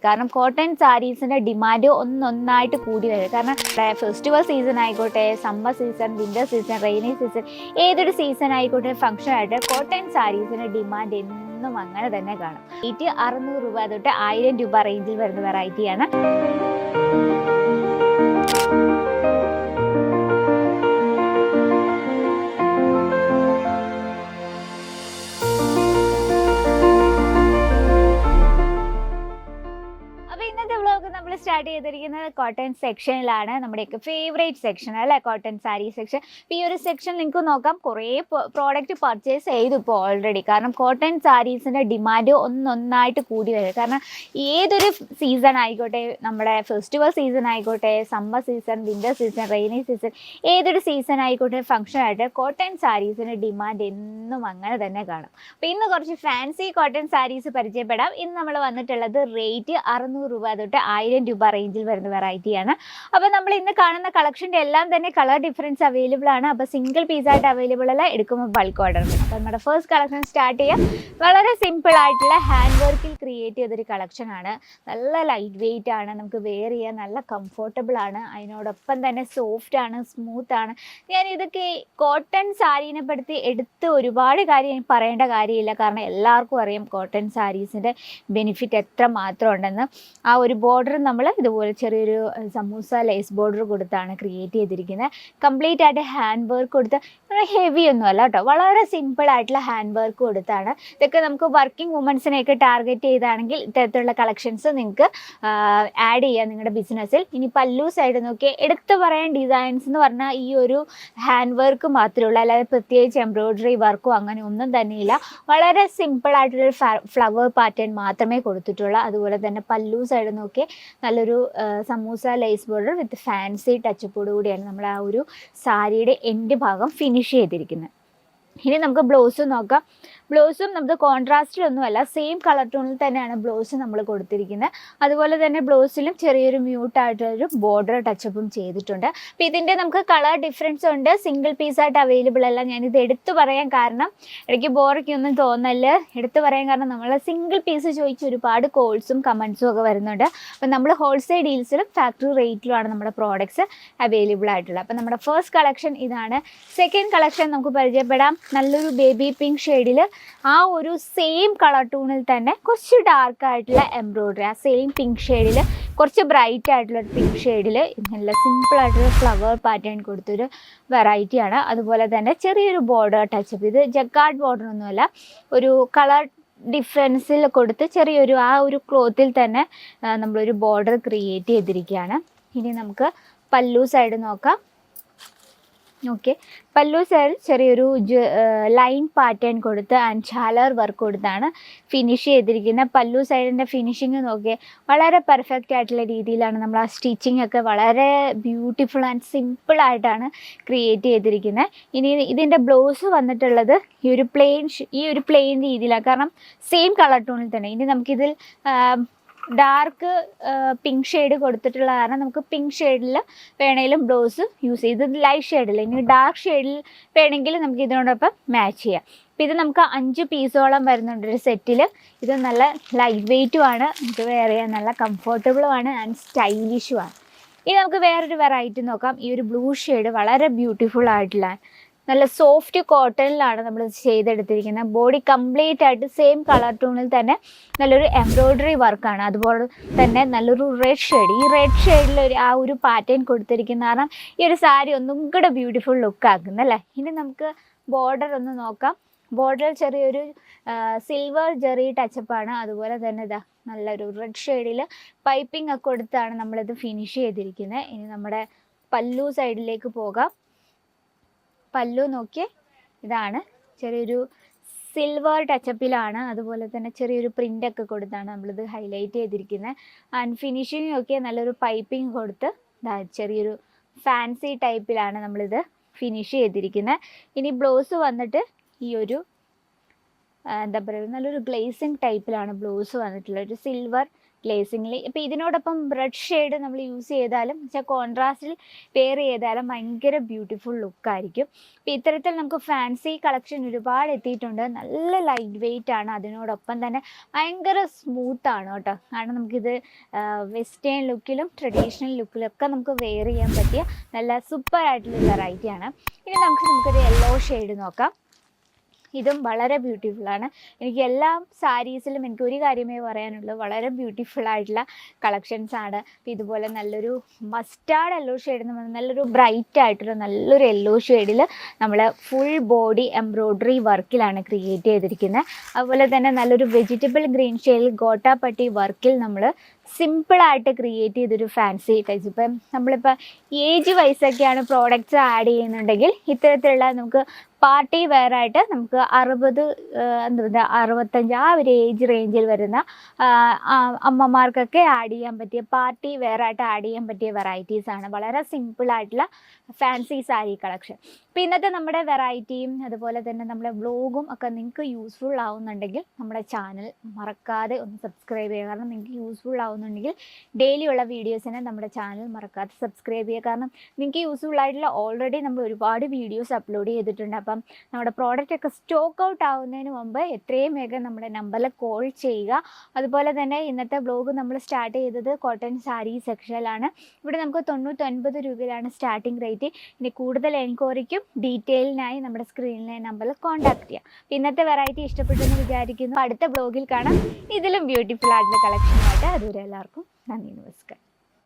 കാരണം cotton സാരീസിൻ്റെ demand ഒന്നൊന്നായിട്ട് കൂടി വരും. കാരണം ഫെസ്റ്റിവൽ സീസൺ ആയിക്കോട്ടെ, summer season, winter season, rainy season, ഏതൊരു സീസൺ ആയിക്കോട്ടെ ഫംഗ്ഷൻ ആയിട്ട് കോട്ടൺ സാരീസിൻ്റെ ഡിമാൻഡ് എന്നും അങ്ങനെ തന്നെ കാണും. 600 രൂപ തൊട്ട് 1000 രൂപ റേഞ്ചിൽ വരുന്ന വെറൈറ്റിയാണ്. സ്റ്റാർട്ട് ചെയ്തിരിക്കുന്നത് കോട്ടൺ സെക്ഷനിലാണ്. നമ്മുടെയൊക്കെ ഫേവറേറ്റ് സെക്ഷൻ അല്ലേ, കോട്ടൺ സാരി സെക്ഷൻ. അപ്പോൾ ഈ ഒരു സെക്ഷൻ നിങ്ങൾക്ക് നോക്കാം, കുറേ പ്രോഡക്റ്റ് പർച്ചേസ് ചെയ്തു ഇപ്പോൾ ഓൾറെഡി. കാരണം കോട്ടൺ സാരീസിൻ്റെ ഡിമാൻഡ് ഒന്നൊന്നായിട്ട് കൂടി വരും. കാരണം ഏതൊരു സീസൺ ആയിക്കോട്ടെ, നമ്മുടെ ഫെസ്റ്റിവൽ സീസൺ ആയിക്കോട്ടെ, summer season, winter season, rainy season, ഏതൊരു സീസൺ ആയിക്കോട്ടെ ഫംഗ്ഷൻ ആയിട്ട് കോട്ടൺ സാരീസിൻ്റെ ഡിമാൻഡ് എന്നും അങ്ങനെ തന്നെ കാണും. അപ്പോൾ ഇന്ന് കുറച്ച് ഫാൻസി കോട്ടൺ സാരീസ് പരിചയപ്പെടാം. ഇന്ന് നമ്മൾ വന്നിട്ടുള്ളത് റേറ്റ് 600 രൂപ തൊട്ട് 1000 രൂപ റേഞ്ചിൽ വരുന്ന വെറൈറ്റിയാണ്. അപ്പോൾ നമ്മൾ ഇന്ന് കാണുന്ന കളക്ഷൻ്റെ എല്ലാം തന്നെ കളർ ഡിഫറൻസ് അവൈലബിൾ ആണ്. അപ്പോൾ സിംഗിൾ പീസായിട്ട് അവൈലബിൾ അല്ല, എടുക്കുമ്പോൾ ബൾക്ക് ഓർഡർ. അപ്പോൾ നമ്മുടെ ഫസ്റ്റ് കളക്ഷൻ സ്റ്റാർട്ട് ചെയ്യാം. വളരെ സിമ്പിൾ ആയിട്ടുള്ള ഹാൻഡ് വർക്കിൽ ക്രിയേറ്റ് ചെയ്തൊരു കളക്ഷനാണ്. നല്ല ലൈറ്റ് വെയിറ്റ് ആണ്, നമുക്ക് വെയർ ചെയ്യാൻ നല്ല കംഫർട്ടബിൾ ആണ്. അതിനോടൊപ്പം തന്നെ സോഫ്റ്റ് ആണ്, സ്മൂത്ത് ആണ്. ഞാൻ ഇതൊക്കെ കോട്ടൺ സാരീനെ പറ്റി എടുത്ത് ഒരുപാട് കാര്യം പറയേണ്ട കാര്യമില്ല. കാരണം എല്ലാവർക്കും അറിയാം കോട്ടൺ സാരീസിൻ്റെ ബെനിഫിറ്റ് എത്ര മാത്രം ഉണ്ടെന്ന്. ആ ഒരു ബോർഡർ നമ്മൾ ഇതുപോലെ ചെറിയൊരു സമൂസ ലേസ് ബോർഡർ കൊടുത്താണ് ക്രിയേറ്റ് ചെയ്തിരിക്കുന്നത്. കംപ്ലീറ്റ് ആയിട്ട് ഹാൻഡ് വർക്ക് കൊടുത്ത്, ഹെവി ഒന്നും അല്ല കേട്ടോ, വളരെ സിമ്പിൾ ആയിട്ടുള്ള ഹാൻഡ് വർക്ക് കൊടുത്താണ്. ഇതൊക്കെ നമുക്ക് വർക്കിംഗ് വുമൻസിനെയൊക്കെ ടാർഗറ്റ് ചെയ്താണെങ്കിൽ ഇത്തരത്തിലുള്ള കളക്ഷൻസ് നിങ്ങൾക്ക് ആഡ് ചെയ്യാം നിങ്ങളുടെ ബിസിനസ്സിൽ. ഇനി പല്ലു സൈഡ് നോക്കി എടുത്തു പറയാൻ ഡിസൈൻസ് എന്ന് പറഞ്ഞാൽ ഈ ഒരു ഹാൻഡ് വർക്ക് മാത്രമേ ഉള്ളൂ, അല്ലാതെ പ്രത്യേകിച്ച് എംബ്രോയ്ഡറി വർക്കോ അങ്ങനെ ഒന്നും തന്നെയില്ല. വളരെ സിമ്പിൾ ആയിട്ടുള്ളൊരു ഫ്ലവർ പാറ്റേൺ മാത്രമേ കൊടുത്തിട്ടുള്ളൂ. അതുപോലെ തന്നെ പല്ലു സൈഡ് നോക്കി നല്ലൊരു സമൂസ ലേസ് ബോർഡർ വിത്ത് ഫാൻസി ടച്ചപ്പോട് കൂടിയാണ് നമ്മൾ ആ ഒരു സാരിയുടെ എൻഡ് ഭാഗം ഫിനിഷ് ചെയ്തിരിക്കുന്നത്. ഇനി നമുക്ക് ബ്ലൗസ് നോക്കാം. ബ്ലൗസും നമുക്ക് കോൺട്രാസ്റ്റിലൊന്നുമല്ല, സെയിം കളർ ടോണിൽ തന്നെയാണ് ബ്ലൗസ് നമ്മൾ കൊടുത്തിരിക്കുന്നത്. അതുപോലെ തന്നെ ബ്ലൗസിലും ചെറിയൊരു മ്യൂട്ടായിട്ടൊരു ബോർഡർ ടച്ചപ്പും ചെയ്തിട്ടുണ്ട്. അപ്പോൾ ഇതിൻ്റെ നമുക്ക് കളർ ഡിഫറൻസ് ഉണ്ട്, സിംഗിൾ പീസായിട്ട് അവൈലബിൾ അല്ല. ഞാനിത് എടുത്തു പറയാൻ കാരണം ഇടയ്ക്ക് ബോറൊക്കെയൊന്നും തോന്നല്, എടുത്തു പറയാൻ കാരണം നമ്മൾ സിംഗിൾ പീസ് ചോദിച്ച് ഒരുപാട് കോൾസും കമൻസും ഒക്കെ വരുന്നുണ്ട്. അപ്പോൾ നമ്മൾ ഹോൾസെയിൽ ഡീൽസിലും ഫാക്ടറി റേറ്റിലുമാണ് നമ്മുടെ പ്രോഡക്ട്സ് അവൈലബിൾ ആയിട്ടുള്ളത്. അപ്പോൾ നമ്മുടെ ഫസ്റ്റ് കളക്ഷൻ ഇതാണ്. സെക്കൻഡ് കളക്ഷൻ നമുക്ക് പരിചയപ്പെടാം. നല്ലൊരു ബേബി പിങ്ക് ഷെയ്ഡിൽ ആ ഒരു സെയിം കളർ ടൂണിൽ തന്നെ കുറച്ച് ഡാർക്ക് ആയിട്ടുള്ള എംബ്രോയ്ഡറി, ആ സെയിം പിങ്ക് ഷെയ്ഡിൽ കുറച്ച് ബ്രൈറ്റ് ആയിട്ടുള്ള പിങ്ക് ഷെയ്ഡിൽ നല്ല സിമ്പിൾ ആയിട്ടുള്ള ഫ്ലവർ പാറ്റേൺ കൊടുത്തൊരു വെറൈറ്റിയാണ്. അതുപോലെ തന്നെ ചെറിയൊരു ബോർഡർ ടച്ചപ്പ്, ഇത് ജക്കാർഡ് ബോർഡർ ഒന്നുമല്ല, ഒരു കളർ ഡിഫറൻസിൽ കൊടുത്ത് ചെറിയൊരു ആ ഒരു ക്ലോത്തിൽ തന്നെ നമ്മളൊരു ബോർഡർ ക്രിയേറ്റ് ചെയ്തിരിക്കുകയാണ്. ഇനി നമുക്ക് പല്ലു സൈഡ് നോക്കാം. ഓക്കെ, പല്ലു സൈഡ് ചെറിയൊരു ലൈൻ പാറ്റേൺ കൊടുത്ത് ആൻഡ് ഛാലർ വർക്ക് കൊടുത്താണ് ഫിനിഷ് ചെയ്തിരിക്കുന്നത്. പല്ലു സൈഡിൻ്റെ ഫിനിഷിങ് നോക്കിയാൽ വളരെ പെർഫെക്റ്റ് ആയിട്ടുള്ള രീതിയിലാണ് നമ്മൾ ആ സ്റ്റിച്ചിങ് ഒക്കെ വളരെ ബ്യൂട്ടിഫുൾ ആൻഡ് സിമ്പിൾ ആയിട്ടാണ് ക്രിയേറ്റ് ചെയ്തിരിക്കുന്നത്. ഇനി ഇതിൻ്റെ ബ്ലൗസ് വന്നിട്ടുള്ളത് ഈ ഒരു പ്ലെയിൻ രീതിയിലാണ്, കാരണം സെയിം കളർ ടോണിൽ തന്നെ. ഇനി നമുക്കിതിൽ ഡാർക്ക് പിങ്ക് ഷെയ്ഡ് കൊടുത്തിട്ടുള്ള കാരണം നമുക്ക് പിങ്ക് ഷെയ്ഡിൽ വേണമെങ്കിലും ബ്ലൗസ് യൂസ് ചെയ്ത്, ഇത് ലൈറ്റ് ഷെയ്ഡിൽ. ഇനി ഡാർക്ക് ഷെയ്ഡിൽ വേണമെങ്കിൽ നമുക്ക് ഇതിനോടൊപ്പം മാച്ച് ചെയ്യാം. അപ്പോൾ ഇത് നമുക്ക് 5 പീസോളം വരുന്നുണ്ട് ഒരു സെറ്റിൽ. ഇത് നല്ല ലൈറ്റ് വെയ്റ്റുമാണ്, നമുക്ക് വെയർ ചെയ്യാൻ നല്ല കംഫർട്ടബിളുമാണ് ആൻഡ് സ്റ്റൈലിഷുമാണ്. ഇനി നമുക്ക് വേറൊരു വെറൈറ്റി നോക്കാം. ഈ ഒരു ബ്ലൂ ഷെയ്ഡ് വളരെ ബ്യൂട്ടിഫുൾ ആയിട്ടുള്ള നല്ല സോഫ്റ്റ് കോട്ടണിലാണ് നമ്മൾ ചെയ്തെടുത്തിരിക്കുന്നത്. ബോഡി കംപ്ലീറ്റ് ആയിട്ട് സെയിം കളർ ടൂണിൽ തന്നെ നല്ലൊരു എംബ്രോയ്ഡറി വർക്കാണ്. അതുപോലെ തന്നെ നല്ലൊരു റെഡ് ഷെയ്ഡ്, ഈ റെഡ് ഷെയ്ഡിൽ ആ ഒരു പാറ്റേൺ കൊടുത്തിരിക്കുന്ന കാരണം ഈ ഒരു സാരി ഒന്നും കൂടെ ബ്യൂട്ടിഫുൾ ലുക്കാക്കുന്നല്ലേ. ഇനി നമുക്ക് ബോർഡർ ഒന്ന് നോക്കാം. ബോർഡറിൽ ചെറിയൊരു സിൽവർ ജെറി ടച്ചപ്പാണ്. അതുപോലെ തന്നെ ഇതാ നല്ലൊരു റെഡ് ഷെയ്ഡിൽ പൈപ്പിംഗ് ഒക്കെ കൊടുത്താണ് നമ്മളിത് ഫിനിഷ് ചെയ്തിരിക്കുന്നത്. ഇനി നമ്മുടെ പല്ലു സൈഡിലേക്ക് പോകാം. പല്ലു നോക്കിയേ, ഇതാണ് ചെറിയൊരു സിൽവർ ടച്ചപ്പിലാണ്. അതുപോലെ തന്നെ ചെറിയൊരു പ്രിൻ്റൊക്കെ കൊടുത്താണ് നമ്മളിത് ഹൈലൈറ്റ് ചെയ്തിരിക്കുന്നത്. ആൻഡ് ഫിനിഷിങ് നോക്കിയാൽ നല്ലൊരു പൈപ്പിംഗ് കൊടുത്ത് ചെറിയൊരു ഫാൻസി ടൈപ്പിലാണ് നമ്മളിത് ഫിനിഷ് ചെയ്തിരിക്കുന്നത്. ഇനി ബ്ലൗസ് വന്നിട്ട് ഈ ഒരു എന്താ പറയുക നല്ലൊരു ഗ്ലേസിങ് ടൈപ്പിലാണ് ബ്ലൗസ് വന്നിട്ടുള്ളത്. ഒരു സിൽവർ ഗ്ലേസിങ്ങിൽ. ഇപ്പോൾ ഇതിനോടൊപ്പം റെഡ് ഷെയ്ഡ് നമ്മൾ യൂസ് ചെയ്താലും കോൺട്രാസ്റ്റിൽ പെയർ ചെയ്താലും ഭയങ്കര ബ്യൂട്ടിഫുൾ ലുക്കായിരിക്കും. അപ്പോൾ ഇത്തരത്തിൽ നമുക്ക് ഫാൻസി കളക്ഷൻ ഒരുപാട് എത്തിയിട്ടുണ്ട്. നല്ല ലൈറ്റ് വെയിറ്റ് ആണ്, അതിനോടൊപ്പം തന്നെ ഭയങ്കര സ്മൂത്താണ് കേട്ടോ. കാരണം നമുക്കിത് വെസ്റ്റേൺ ലുക്കിലും ട്രഡീഷണൽ ലുക്കിലും ഒക്കെ നമുക്ക് വെയർ ചെയ്യാൻ പറ്റിയ നല്ല സൂപ്പർ ആയിട്ടുള്ള വെറൈറ്റിയാണ്. ഇനി നമുക്കൊരു യെല്ലോ ഷെയ്ഡ് നോക്കാം. ഇതും വളരെ ബ്യൂട്ടിഫുള്ളാണ്. എനിക്ക് എല്ലാ സാരീസിലും എനിക്ക് ഒരു കാര്യമേ പറയാനുള്ളൂ, വളരെ ബ്യൂട്ടിഫുൾ ആയിട്ടുള്ള കളക്ഷൻസാണ്. അപ്പോൾ ഇതുപോലെ നല്ലൊരു മസ്റ്റാർഡ് യെല്ലോ ഷെയ്ഡ് എന്ന് പറഞ്ഞാൽ നല്ലൊരു ബ്രൈറ്റ് ആയിട്ടുള്ള നല്ലൊരു യെല്ലോ ഷെയ്ഡിൽ നമ്മൾ ഫുൾ ബോഡി എംബ്രോയ്ഡറി വർക്കിലാണ് ക്രിയേറ്റ് ചെയ്തിരിക്കുന്നത്. അതുപോലെ തന്നെ നല്ലൊരു വെജിറ്റബിൾ ഗ്രീൻ ഷെയ്ഡിൽ ഗോട്ടാപ്പട്ടി വർക്കിൽ നമ്മൾ സിമ്പിളായിട്ട് ക്രിയേറ്റ് ചെയ്തൊരു ഫാൻസി ടൈപ്സ്. ഇപ്പം നമ്മളിപ്പോൾ ഏജ് വൈസൊക്കെയാണ് പ്രോഡക്റ്റ്സ് ആഡ് ചെയ്യുന്നുണ്ടെങ്കിൽ ഇത്തരത്തിലുള്ള നമുക്ക് പാർട്ടി വെയർ ആയിട്ട് നമുക്ക് 60 65 ആ ഒരു ഏജ് റേഞ്ചിൽ വരുന്ന അമ്മമാർക്കൊക്കെ ആഡ് ചെയ്യാൻ പറ്റിയ പാർട്ടി വെയർ ആയിട്ട് ആഡ് ചെയ്യാൻ പറ്റിയ വെറൈറ്റീസാണ്. വളരെ സിമ്പിളായിട്ടുള്ള ഫാൻസി സാരി കളക്ഷൻ. അപ്പോൾ ഇന്നത്തെ നമ്മുടെ വെറൈറ്റിയും അതുപോലെ തന്നെ നമ്മുടെ വ്ലോഗും ഒക്കെ നിങ്ങൾക്ക് യൂസ്ഫുൾ ആവുന്നുണ്ടെങ്കിൽ നമ്മുടെ ചാനൽ മറക്കാതെ ഒന്ന് സബ്സ്ക്രൈബ് ചെയ്യുക. കാരണം നിങ്ങൾക്ക് യൂസ്ഫുൾ ആവുന്നുണ്ടെങ്കിൽ ഡെയിലി ഉള്ള വീഡിയോസിനെ നമ്മുടെ ചാനൽ മറക്കാതെ സബ്സ്ക്രൈബ് ചെയ്യുക. കാരണം നിങ്ങൾക്ക് യൂസ്ഫുൾ ആയിട്ടുള്ള ഓൾറെഡി നമ്മൾ ഒരുപാട് വീഡിയോസ് അപ്ലോഡ് ചെയ്തിട്ടുണ്ട്. അപ്പം നമ്മുടെ പ്രോഡക്റ്റ് ഒക്കെ സ്റ്റോക്ക് ഔട്ട് ആവുന്നതിന് മുമ്പ് എത്രയും വേഗം നമ്മുടെ നമ്പറിൽ കോൾ ചെയ്യുക. അതുപോലെ തന്നെ ഇന്നത്തെ വ്ലോഗ് നമ്മൾ സ്റ്റാർട്ട് ചെയ്തത് കോട്ടൺ സാരി സെക്ഷനിലാണ്. ഇവിടെ നമുക്ക് 99 രൂപയിലാണ് സ്റ്റാർട്ടിംഗ് റേറ്റ്. ഇനി കൂടുതൽ എൻക്വയറിക്കും ഡീറ്റെയിലിനായി നമ്മുടെ സ്ക്രീനിലെ നമ്പറിൽ കോൺടാക്ട് ചെയ്യാം. ഇന്നത്തെ വെറൈറ്റി ഇഷ്ടപ്പെട്ടെന്ന് വിചാരിക്കുന്നു. അടുത്ത വ്ലോഗിൽ കാണാം ഇതിലും ബ്യൂട്ടിഫുൾ ആയിട്ടുള്ള കളക്ഷനുമായിട്ട്. അതുവരെ എല്ലാവർക്കും നന്ദി, നമസ്കാരം.